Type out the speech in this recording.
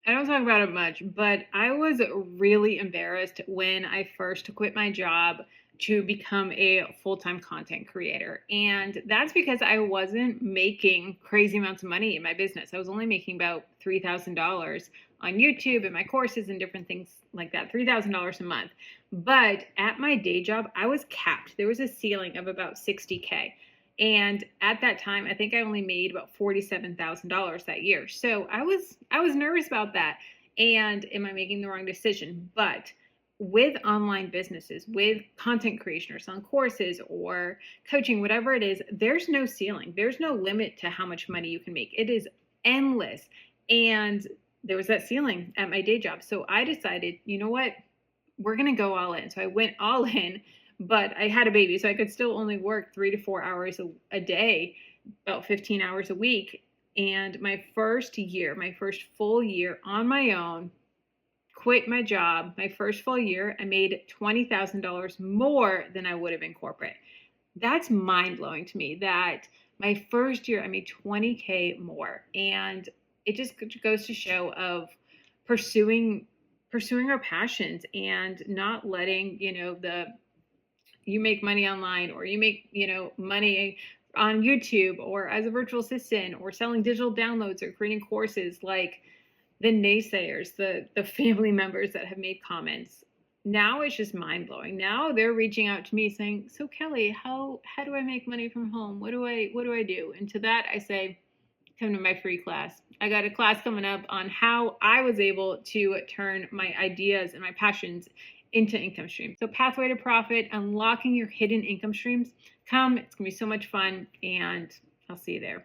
I don't talk about it much, but I was really embarrassed when I first quit my job to become a full-time content creator. And that's because I wasn't making crazy amounts of money in my business. I was only making about $3,000 on YouTube and my courses and different things like that, $3,000 a month. But at my day job, I was capped. There was a ceiling of about 60K. And at that time, I think I only made about $47,000 that year. So I was nervous about that. And am I making the wrong decision? But with online businesses, with content creation or selling courses or coaching, whatever it is, there's no ceiling. There's no limit to how much money you can make. It is endless. And there was that ceiling at my day job. So I decided, you know what? We're going to go all in. So I went all in, but I had a baby, so I could still only work 3 to 4 hours a day, about 15 hours a week. And my first year, my first full year on my own, quit my job, my first full year, I made $20,000 more than I would have in corporate. That's mind blowing to me that my first year I made 20K more. And it just goes to show of pursuing our passions and not letting, the you make money online or you make, money on YouTube or as a virtual assistant or selling digital downloads or creating courses, like the naysayers, the family members that have made comments. Now it's just mind blowing. Now they're reaching out to me saying, "So Kelly, how do I make money from home? What do I do?" And to that I say, come to my free class. I got a class coming up on how I was able to turn my ideas and my passions into income streams. So Pathway to Profit, unlocking your hidden income streams. Come, it's gonna be so much fun, and I'll see you there.